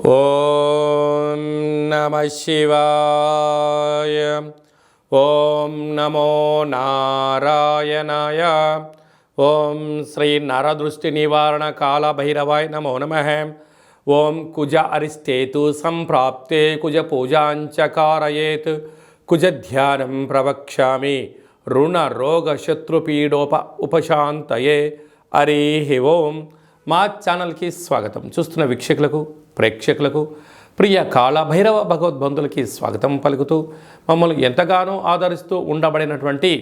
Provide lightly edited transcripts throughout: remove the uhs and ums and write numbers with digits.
ఓం నమః శివాయ. ఓం నమో నారాయణాయ. ఓం శ్రీ నరదృష్టి నివారణ కాల భైరవాయ నమో నమః. ఓం కుజ అరిష్టేతు సంప్రాప్తే కుజ పూజాంచ కారయేత్ కుజ ధ్యానం ప్రవక్ష్యామి రుణ రోగ శత్రుపీడోప ఉపశాంతయే. హరి ఓం. మా ఛానల్కి స్వాగతం. చూస్తున్న వీక్షకులకు ప్రేక్షకులకు ప్రియ కాళభైరవ భగవద్బంధులకి స్వాగతం పలుకుతూ మమ్మల్ని ఎంతగానో ఆదరిస్తూ ఉండబడినటువంటి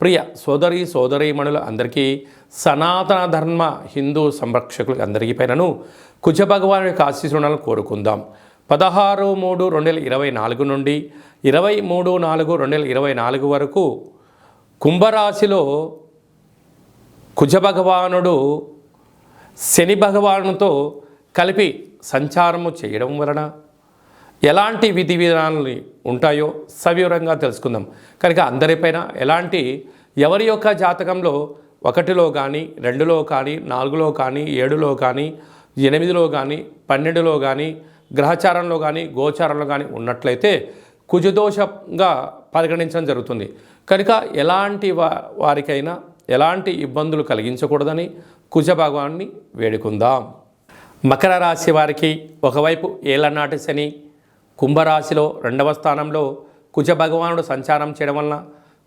ప్రియ సోదరీమణుల అందరికీ సనాతన ధర్మ హిందూ సంరక్షకులకు అందరికీ పైనను కుజ భగవాను యొక్క ఆశీస్సులను కోరుకుందాం. 16/3/2024 నుండి 23/4/2024 వరకు కుంభరాశిలో కుజ భగవానుడు శని భగవానుతో కలిపి సంచారము చేయడం వలన ఎలాంటి విధి విధానాలు ఉంటాయో సవివరంగా తెలుసుకుందాం. కనుక అందరిపైన ఎలాంటి ఎవరి యొక్క జాతకంలో 1లో కానీ 2లో కానీ 4లో కానీ 7లో కానీ 8లో కానీ 12లో కానీ గ్రహచారంలో కానీ గోచారంలో కానీ ఉన్నట్లయితే కుజదోషంగా పరిగణించడం జరుగుతుంది. కనుక ఎలాంటి వారికైనా ఎలాంటి ఇబ్బందులు కలిగించకూడదని కుజ భగవాన్ని వేడుకుందాం. మకర రాశి వారికి ఒకవైపు ఏళ్ళనాటి శని కుంభరాశిలో 2వ స్థానంలో కుజ భగవానుడు సంచారం చేయడం వలన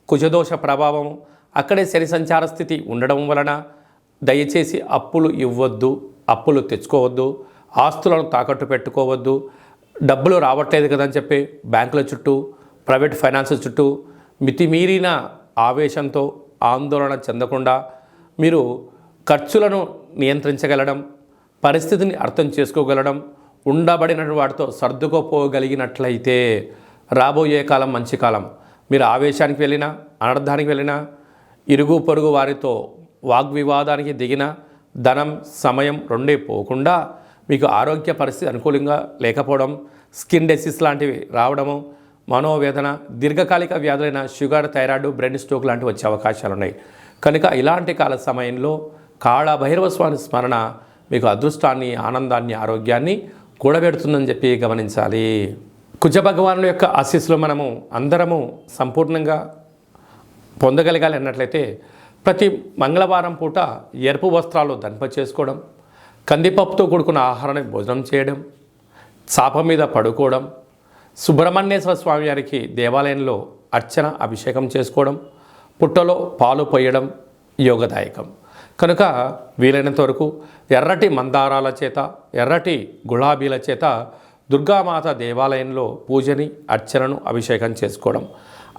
కుజదోష ప్రభావం అక్కడే శని సంచార స్థితి ఉండడం వలన దయచేసి అప్పులు ఇవ్వద్దు, అప్పులు తెచ్చుకోవద్దు, ఆస్తులను తాకట్టు పెట్టుకోవద్దు. డబ్బులు రావట్లేదు కదని చెప్పి బ్యాంకుల చుట్టూ ప్రైవేట్ ఫైనాన్స్ చుట్టూ మితిమీరిన ఆవేశంతో ఆందోళన చెందకుండా మీరు ఖర్చులను నియంత్రించగలడం, పరిస్థితిని అర్థం చేసుకోగలడం, ఉండబడిన వాటితో సర్దుకోపోగలిగినట్లయితే రాబోయే కాలం మంచి కాలం. మీరు ఆవేశానికి వెళ్ళినా, అనర్థానికి వెళ్ళినా, ఇరుగు పొరుగు వారితో వాగ్వివాదానికి దిగిన ధనం సమయం రెండే పోకుండా మీకు ఆరోగ్య పరిస్థితి అనుకూలంగా లేకపోవడం, స్కిన్ డిసీజ్ లాంటివి రావడము, మనోవేదన, దీర్ఘకాలిక వ్యాధులైన షుగర్, థైరాయిడ్, బ్రెయిన్ స్ట్రోక్ లాంటివి వచ్చే అవకాశాలు ఉన్నాయి. కనుక ఇలాంటి కాల సమయంలో కాళభైరవ స్వామి స్మరణ మీకు అదృష్టాన్ని, ఆనందాన్ని, ఆరోగ్యాన్ని కూడబెడుతుందని చెప్పి గమనించాలి. కుజ భగవానుల యొక్క ఆశీస్సులు మనము అందరము సంపూర్ణంగా పొందగలగాలి అన్నట్లయితే ప్రతి మంగళవారం పూట ఎరుపు వస్త్రాలు ధరింప చేసుకోవడం, కందిపప్పుతో కూడుకున్న ఆహారాన్ని భోజనం చేయడం, చాప మీద పడుకోవడం, సుబ్రహ్మణ్యేశ్వర స్వామి వారికి దేవాలయంలో అర్చన అభిషేకం చేసుకోవడం, పుట్టలో పాలు పోయడం యోగదాయకం. కనుక వీలైనంత వరకు ఎర్రటి మందారాల చేత, ఎర్రటి గులాబీల చేత దుర్గామాత దేవాలయంలో పూజని, అర్చనను, అభిషేకం చేసుకోవడం,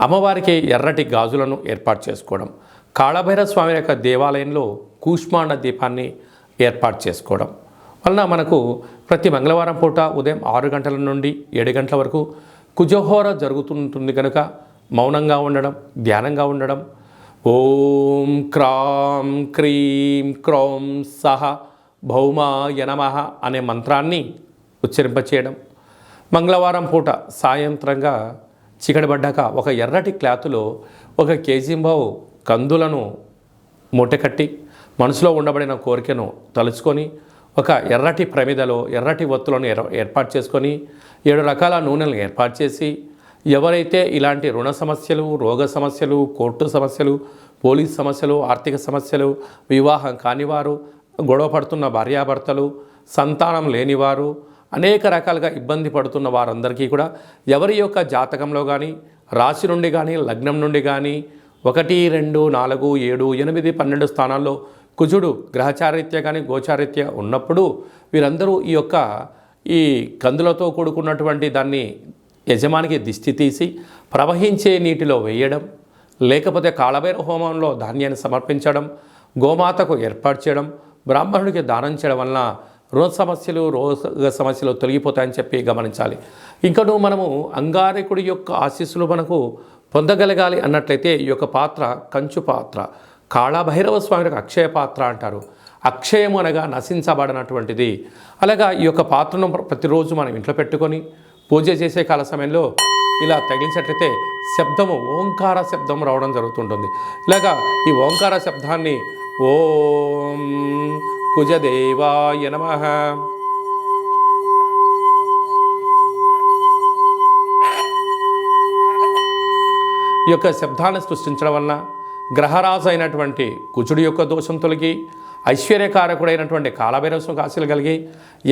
అమ్మవారికి ఎర్రటి గాజులను ఏర్పాటు చేసుకోవడం, కాళభైరవ స్వామి యొక్క దేవాలయంలో కూష్మాండ దీపాన్ని ఏర్పాటు చేసుకోవడం వలన మనకు ప్రతి మంగళవారం పూట ఉదయం 6 గంటల నుండి 7 గంటల వరకు కుజహోర జరుగుతుంటుంది. కనుక మౌనంగా ఉండడం, ధ్యానంగా ఉండడం, ఓం క్రాం క్రీం క్రౌం సహ భౌమాయ నమః అనే మంత్రాన్ని ఉచ్చరింపచేయడం, మంగళవారం పూట సాయంత్రంగా చీకటిపడ్డాక ఒక ఎర్రటి క్లాతులో 1 కేజీంబావు కందులను మూటకట్టి మనసులో ఉండబడిన కోరికను తలుచుకొని ఒక ఎర్రటి ప్రమిదలో ఎర్రటి ఒత్తులను ఏర్పాటు చేసుకొని 7 రకాల నూనెలను ఏర్పాటు చేసి ఎవరైతే ఇలాంటి రుణ సమస్యలు, రోగ సమస్యలు, కోర్టు సమస్యలు, పోలీస్ సమస్యలు, ఆర్థిక సమస్యలు, వివాహం కానివారు, గొడవ పడుతున్న భార్యాభర్తలు, సంతానం లేనివారు, అనేక రకాలుగా ఇబ్బంది పడుతున్న వారందరికీ కూడా ఎవరి యొక్క జాతకంలో కానీ, రాశి నుండి కానీ, లగ్నం నుండి కానీ 1, 2, 4, 7, 8, 12 స్థానాల్లో కుజుడు గ్రహచారిత్య కానీ గోచారిత్య ఉన్నప్పుడు వీరందరూ ఈ కందులతో కూడుకున్నటువంటి దాన్ని యజమానికి దిష్టి తీసి ప్రవహించే నీటిలో వేయడం, లేకపోతే కాళభైరవ హోమంలో ధాన్యాన్ని సమర్పించడం, గోమాతకు ఏర్పాటు చేయడం, బ్రాహ్మణుడికి దానం చేయడం వలన రోగ సమస్యలు తొలగిపోతాయని చెప్పి గమనించాలి. ఇంకను మనము అంగారకుడి యొక్క ఆశీస్సులు మనకు పొందగలగాలి అన్నట్లయితే ఈ యొక్క పాత్ర కంచు పాత్ర, కాళభైరవ స్వామి యొక్క అక్షయ పాత్ర అంటారు. అక్షయము అనగా నశించబడినటువంటిది. అలాగా ఈ యొక్క పాత్రను ప్రతిరోజు మనం ఇంట్లో పెట్టుకొని పూజ చేసే కాల సమయంలో ఇలా తగిలించినట్లయితే శబ్దము ఓంకార శబ్దం రావడం జరుగుతుంటుంది. ఇలాగా ఈ ఓంకార శబ్దాన్ని ఓం కుజదేవాయ నమః, ఈ యొక్క శబ్దాన్ని సృష్టించడం వలన గ్రహరాజు అయినటువంటి కుజుడి యొక్క దోషం తొలగి ఐశ్వర్యకారకుడైనటువంటి కాలభైరవ ఆశీలు కలిగి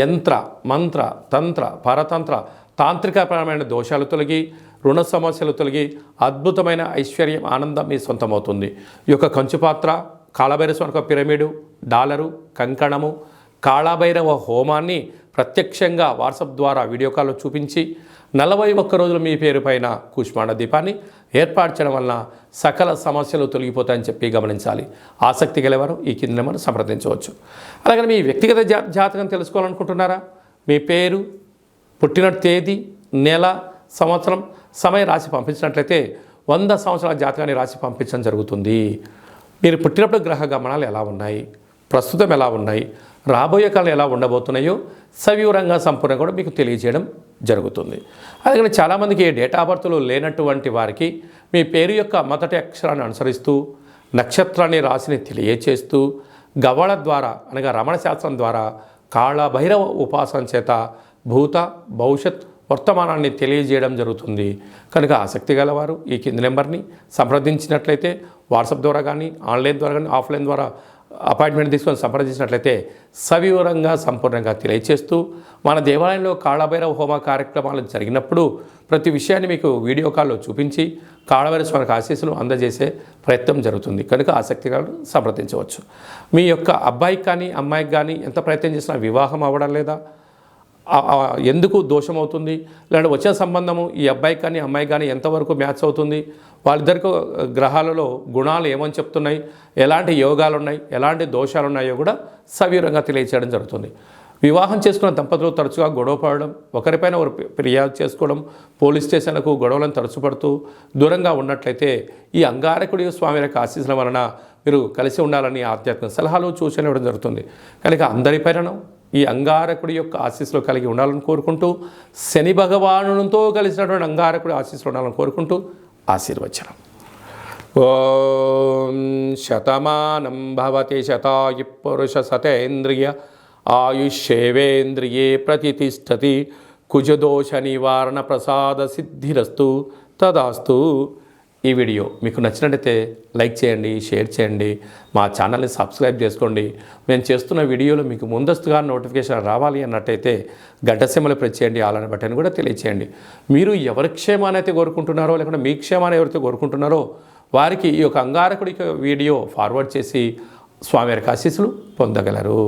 యంత్ర మంత్ర తంత్ర పరతంత్ర తాంత్రికపరమైన దోషాలు తొలగి రుణ సమస్యలు తొలగి అద్భుతమైన ఐశ్వర్యం ఆనందం మీ సొంతమవుతుంది. ఈ యొక్క కంచుపాత్ర కాళభైరవ యొక్క పిరమిడు డాలరు కంకణము కాళభైరవ హోమాన్ని ప్రత్యక్షంగా వాట్సాప్ ద్వారా వీడియో కాల్లో చూపించి 41 రోజులు మీ పేరు పైన కూష్మాండ దీపాన్ని ఏర్పాటు చేయడం వలన సకల సమస్యలు తొలగిపోతాయని చెప్పి గమనించాలి. ఆసక్తి గలవారు ఈ కింద మనం సంప్రదించవచ్చు. అలాగే మీ వ్యక్తిగత జాతకం తెలుసుకోవాలనుకుంటున్నారా? మీ పేరు, పుట్టిన తేదీ, నెల, సంవత్సరం, సమయం రాసి పంపించినట్లయితే 100 సంవత్సరాల జాతకాన్ని రాసి పంపించడం జరుగుతుంది. మీరు పుట్టినప్పుడు గ్రహ గమనాలు ఎలా ఉన్నాయి, ప్రస్తుతం ఎలా ఉన్నాయి, రాబోయే కాలం ఎలా ఉండబోతున్నాయో సవివరంగా సంపూర్ణంగా కూడా మీకు తెలియజేయడం జరుగుతుంది. అలాగే చాలామందికి డేట్ ఆఫ్ బర్త్లు లేనటువంటి వారికి మీ పేరు యొక్క మొదటి అక్షరాన్ని అనుసరిస్తూ నక్షత్రాన్ని రాశిని తెలియచేస్తూ గవళ ద్వారా అనగా రమణ శాస్త్రం ద్వారా కాళభైరవ ఉపాసన చేత భూత భవిష్యత్ వర్తమానాన్ని తెలియజేయడం జరుగుతుంది. కనుక ఆసక్తి గలవారు ఈ కింది నెంబర్ని సంప్రదించినట్లయితే వాట్సాప్ ద్వారా కానీ ఆన్లైన్ ద్వారా కానీ ఆఫ్లైన్ ద్వారా అపాయింట్మెంట్ తీసుకొని సంప్రదించినట్లయితే సవివరంగా సంపూర్ణంగా తెలియచేస్తూ మన దేవాలయంలో కాళభైరవ హోమ కార్యక్రమాలు జరిగినప్పుడు ప్రతి విషయాన్ని మీకు వీడియో కాల్లో చూపించి కాళభైరవ స్వామికి ఆశీస్సులు అందజేసే ప్రయత్నం జరుగుతుంది. కనుక ఆసక్తిగా సంప్రదించవచ్చు. మీ యొక్క అబ్బాయికి కానీ అమ్మాయికి కానీ ఎంత ప్రయత్నం చేసినా వివాహం అవ్వడం లేదా, ఎందుకు దోషం అవుతుంది, లేదంటే వచ్చే సంబంధము ఈ అబ్బాయికి కానీ అమ్మాయికి కానీ ఎంతవరకు మ్యాచ్ అవుతుంది, వాళ్ళిద్దరికి గ్రహాలలో గుణాలు ఏమని చెప్తున్నాయి, ఎలాంటి యోగాలు ఉన్నాయి, ఎలాంటి దోషాలు ఉన్నాయో కూడా సవివరంగా తెలియచేయడం జరుగుతుంది. వివాహం చేసుకున్న దంపతులు తరచుగా గొడవ పడడం, ఒకరిపైన ఒకరు ఫిర్యాదు చేసుకోవడం, పోలీస్ స్టేషన్లకు గొడవలను తరచుపడుతూ దూరంగా ఉన్నట్లయితే ఈ అంగారకుడి స్వామి యొక్క ఆశీస్సుల వలన మీరు కలిసి ఉండాలని ఆధ్యాత్మిక సలహాలు సూచనలు ఇవ్వడం జరుగుతుంది. కనుక అందరిపైన ఈ అంగారకుడి యొక్క ఆశీస్సులు కలిగి ఉండాలని కోరుకుంటూ శని భగవానునితో కలిసినటువంటి అంగారకుడి ఆశీస్సులు ఉండాలని కోరుకుంటూ ఆశీర్వచనం. ఓం శతమానం భవతి శతాయు పురుష సతేంద్రియ ఆయుష్యేవేంద్రియే ప్రతిష్టతి కుజదోష నివారణ ప్రసాద సిద్ధిరస్తు తదాస్తు. ఈ వీడియో మీకు నచ్చినట్లయితే లైక్ చేయండి, షేర్ చేయండి, మా ఛానల్ని సబ్స్క్రైబ్ చేసుకోండి. మేము చేస్తున్న వీడియోలు మీకు ముందస్తుగా నోటిఫికేషన్ రావాలి అన్నట్టయితే గంట సింబల్ ప్రెస్ చేయండి, ఆలన బటన్ కూడా తెలియచేయండి. మీరు ఎవరి క్షేమాన్ని అయితే కోరుకుంటున్నారో లేకుంటే మీ క్షేమాన్ని ఎవరైతే కోరుకుంటున్నారో వారికి ఈ యొక్క అంగారకుడి వీడియో ఫార్వర్డ్ చేసి స్వామివారికి ఆశీస్సులు పొందగలరు.